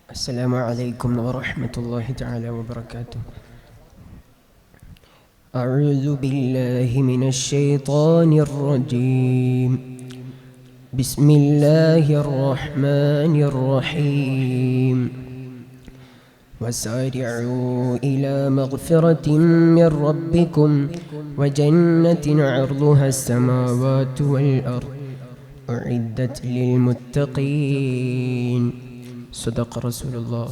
السلام عليكم ورحمة الله تعالى وبركاته. أعوذ بالله من الشيطان الرجيم. بسم الله الرحمن الرحيم. وسارعوا إلى مغفرة من ربكم وجنة عرضها السماوات والأرض أعدت للمتقين. صدق رسول الله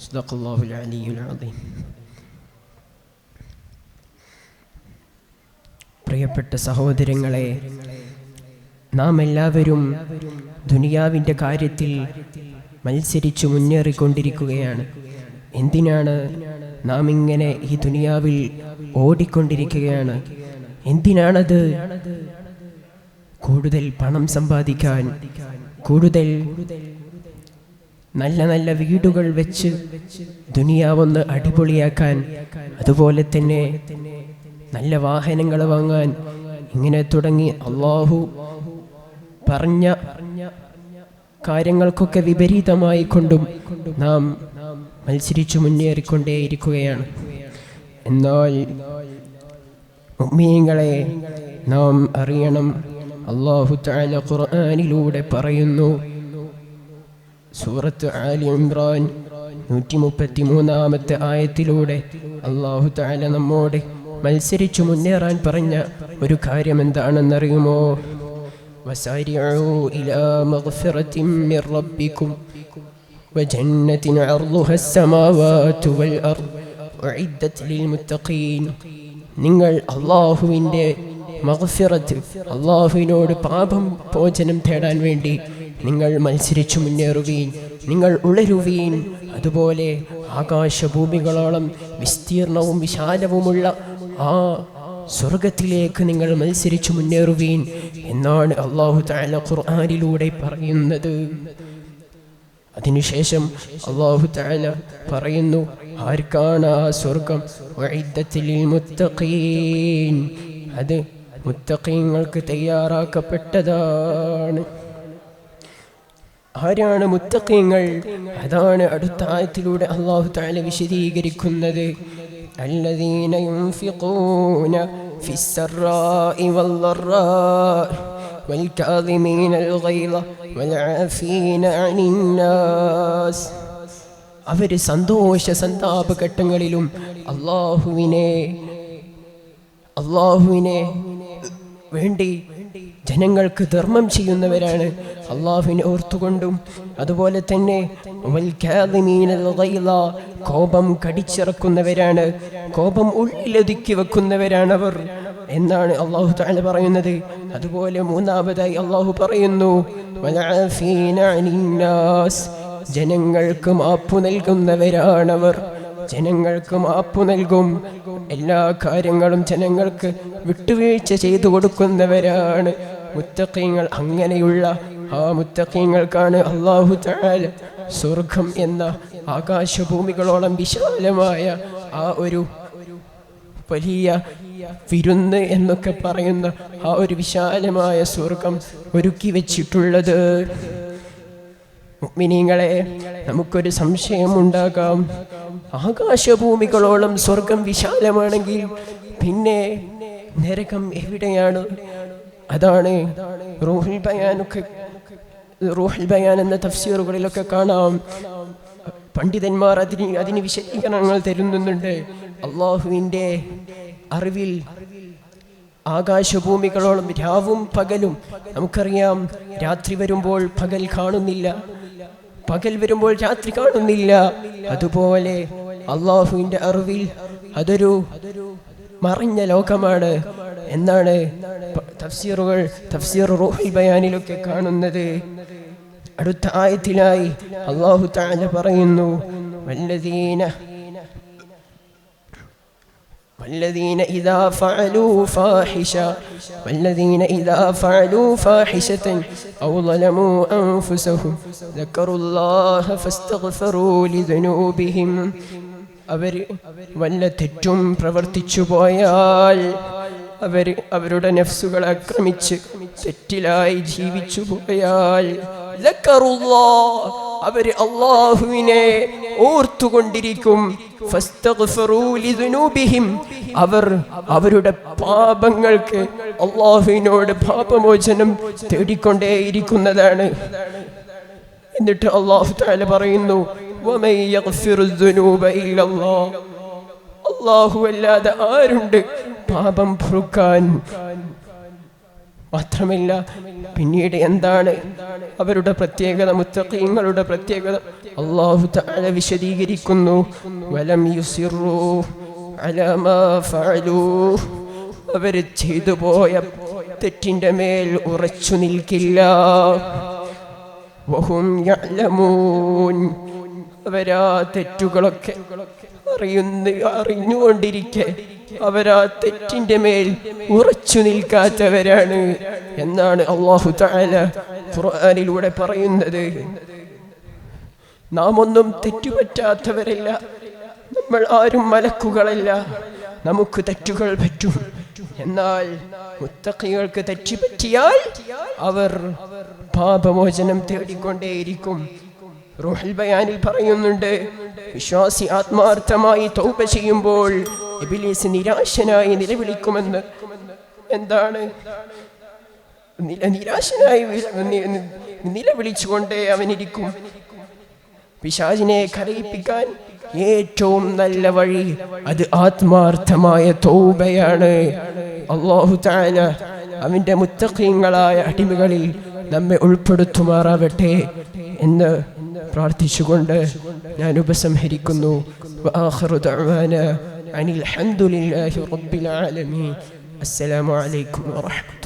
صدق الله العلي العظيم. പ്രിയപ്പെട്ട സഹോദരങ്ങളെ, നാം എല്ലാവരും ദുനിയാവിൻ്റെ കാര്യത്തിൽ മത്സരിച്ചു മുന്നേറിക്കൊണ്ടിരിക്കുകയാണ്. എന്തിനാണ് നാം ഇങ്ങനെ ഈ ദുനിയാവിൽ ഓടിക്കൊണ്ടിരിക്കുകയാണ്? എന്തിനാണത്? കൂടുതൽ പണം സമ്പാദിക്കാൻ, കൂടുതൽ നല്ല നല്ല വീടുകൾ വെച്ച് ദുനിയാവൊന്ന് അടിപൊളിയാക്കാൻ, അതുപോലെ തന്നെ നല്ല വാഹനങ്ങൾ വാങ്ങാൻ, ഇങ്ങനെ തുടങ്ങി അള്ളാഹു പറഞ്ഞ കാര്യങ്ങൾക്കൊക്കെ വിപരീതമായി കൊണ്ടും നാം മത്സരിച്ചു മുന്നേറിക്കൊണ്ടേയിരിക്കുകയാണ്. എന്നാൽ മുഅ്മിനീങ്ങളെ, നാം അറിയണം, അല്ലാഹു തആല ഖുർആനിലൂടെ പറയുന്നു, സൂറത്ത് ആലി ഇംറാൻ 133-ാമത്തെ ആയത്തിലൂടെ അല്ലാഹു തആല നമ്മോട് മത്സരിച്ചു മുന്നേറാൻ പറഞ്ഞ ഒരു കാര്യം എന്താണെന്നറിയുമോ? വസാരിഉ ഇലാ മഗ്ഫിറത്തിൻ മിർ റബ്ബിക്കും വജന്നത്തിൻ അർളുഹാ അസ്സമാവാതു വൽ അർദ് ഉഇദ്ദത് ലിൽ മുത്തഖീൻ. നിങ്ങൾ അല്ലാഹുവിൻ്റെ മഗ്ഫിറത്ത്, അല്ലാഹുവിനോട് പാപം മോചനം തേടാൻ വേണ്ടി നിങ്ങൾ മത്സരിച്ചു മുന്നേറുവീൻ, നിങ്ങൾ ഉളരുവീൻ. അതുപോലെ ആകാശഭൂമികളോളം വിസ്തീർണവും വിശാലവുമുള്ള ആ സ്വർഗത്തിലേക്ക് നിങ്ങൾ മത്സരിച്ചു മുന്നേറുവീൻ എന്നാണ് അല്ലാഹു തആല ഖുർആനിലൂടെ പറയുന്നത്. അതിനുശേഷം അല്ലാഹു തആല പറയുന്നു, ആർക്കാണ് ആ സ്വർഗം? ഉഇദ്ദത് ലിൽ മുത്തഖീൻ, അത് മുത്തഖീങ്ങൾക്ക് തയ്യാറാക്കപ്പെട്ടതാണ്. ആരാണ് മുത്തഖീങ്ങൾ? അതാണ് അടുത്ത ആയത്തിലൂടെ അല്ലാഹു തആല വിശദീകരിക്കുന്നത്. الذين ينفقون في السراء والضراء والكاظمين الغيظ والعافين عن الناس. അവർ സന്തോഷ സന്താപഘട്ടങ്ങളിലും അല്ലാഹുവിനെ വേണ്ടി ജനങ്ങൾക്ക് ധർമ്മം ചെയ്യുന്നവരാണ്, അല്ലാഹുവിനെ ഓർത്തുകൊണ്ടും. അതുപോലെ തന്നെ കോപം കടിച്ചിറക്കുന്നവരാണ്, കോപം ഉള്ളിലൊതുക്കി വെക്കുന്നവരാണവർ എന്നാണ് അല്ലാഹു തആല പറയുന്നത്. അതുപോലെ മൂന്നാമതായി അല്ലാഹു പറയുന്നു, ജനങ്ങൾക്ക് മാപ്പു നൽകുന്നവരാണവർ. ജനങ്ങൾക്ക് മാപ്പു നൽകും, എല്ലാ കാര്യങ്ങളും ജനങ്ങൾക്ക് വിട്ടുവീഴ്ച ചെയ്തു കൊടുക്കുന്നവരാണ് മുത്തഖീങ്ങൾ. അങ്ങനെയുള്ള ആ മുത്തഖീങ്ങൾക്കാണ് അല്ലാഹു തആല സ്വർഗം എന്ന ആകാശഭൂമികളോളം വിശാലമായ ആ ഒരു വലിയ വിരുന്ന് എന്നൊക്കെ പറയുന്ന ആ ഒരു വിശാലമായ സ്വർഗം ഒരുക്കി വെച്ചിട്ടുള്ളത്. മുഅ്മിനീങ്ങളെ, നമുക്കൊരു സംശയമുണ്ടാകാം, ആകാശഭൂമികളോളം സ്വർഗം വിശാലമാണെങ്കിൽ പിന്നെ നരകം എവിടെയാണ്? അതാണ് റൂഹുൽ ബയാൻ എന്ന തഫ്സീറുകളിലൊക്കെ കാണാം. പണ്ഡിതന്മാർ അതിന് വിശദീകരണങ്ങൾ തരുന്നുണ്ട്. അല്ലാഹുവിൻ്റെ അറിവിൽ ആകാശഭൂമികളോളം രാവും പകലും, നമുക്കറിയാം, രാത്രി വരുമ്പോൾ പകൽ കാണുന്നില്ല, പകൽ വരുമ്പോൾ രാത്രി കാണുന്നില്ല. അതുപോലെ അല്ലാഹുവിൻ്റെ അറിവിൽ അതൊരു മറഞ്ഞ ലോകമാണ് എന്നാണ് തഫ്സീർ റൂഹുൽ ബയാനിലൊക്കെ കാണുന്നത്. അടുത്ത ആയത്തിലായി അല്ലാഹു തആല പറയുന്നു, والذين إذا فعلوا فاحشة أو ظلموا أنفسهم ذكروا الله فاستغفروا لذنوبهم. അവർ വല്ല തെറ്റും പ്രവർത്തിച്ചു പോയാൽ, അവരുടെ നഫ്സുകളെ ആക്രമിച്ച് തെറ്റിലായി ജീവിച്ചു പോയാൽ അവർ അല്ലാഹുവിനെ ഓർത്തുകൊണ്ടിരിക്കും. ഫസ്തഗ്ഫിറൂ ലിദുനൂബിഹിം, അവർ അവരുടെ പാപങ്ങൾക്ക് അല്ലാഹുവിനോട് പാപമോചനം തേടിക്കൊണ്ടേയിരിക്കുന്നതാണ്. എന്നിട്ട് അല്ലാഹു തആല പറയുന്നു, വമൻ യഗ്ഫിറുദ് ദുനൂബ ഇല്ലല്ലാഹ്, അല്ലാഹു അല്ലാതെ ആരുണ്ട് പാപം പൊറുക്കാൻ? മാത്രമല്ല പിന്നീട് എന്താണ് അവരുടെ പ്രത്യേകത, മുത്തഖീങ്ങളുടെ പ്രത്യേകത അല്ലാഹു തആല വിശദീകരിക്കുന്നു. വലം യുസിറൂ അലാ മാ ഫഅലൂ, അവർ ചെയ്തു പോയ തെറ്റിന്റെ മേൽ ഉറച്ചു നിൽക്കില്ല. വഹും യഅലമൂൻ, അവരാ തെറ്റുകളൊക്കെ അറിഞ്ഞുകൊണ്ടിരിക്കെ അവരാ തെറ്റിന്റെ മേൽ ഉറച്ചു നിൽക്കാത്തവരാണ് എന്നാണ് അല്ലാഹു തആല ഖുർആനിലൂടെ പറയുന്നത്. നാം ഒന്നും തെറ്റുപറ്റാത്തവരല്ല, നമ്മൾ ആരും മലക്കുകളല്ല, നമുക്ക് തെറ്റുകൾ പറ്റും. എന്നാൽ മുത്തഖികൾക്ക് തെറ്റ് പറ്റിയാൽ അവർ പാപമോചനം തേടിക്കൊണ്ടേയിരിക്കും. റൂഹുൽ ബയാനിൽ പറയുന്നുണ്ട്, വിശ്വാസി ആത്മാർത്ഥമായി തൗബ ചെയ്യുമ്പോൾ ഇബ്ലീസ് നിരാശനായി നിലവിളിക്കുമെന്ന്. എന്താണ് നിരാശനായി നിലവിളിച്ചുകൊണ്ടേ അവനിരിക്കും. പിശാചിനെ കരയിപ്പിക്കാൻ ഏറ്റവും നല്ല വഴി അത് ആത്മാർത്ഥമായ തൗബയാണ്. അല്ലാഹു തആല അവന്റെ മുത്തഖീങ്ങളായ അടിമകളിൽ നമ്മെ ഉൾപ്പെടുത്തുമാറാവട്ടെ എന്ന് പ്രാർത്ഥിച്ചുകൊണ്ട് ഞാൻ ഉപസംഹരിക്കുന്നു. വആഖിറു ദഅവാനാ അനിൽ ഹംദുലില്ലാഹി റബ്ബിൽ ആലമീൻ. അസ്സലാമു അലൈക്കും വറഹ്മത്തുള്ളാഹി.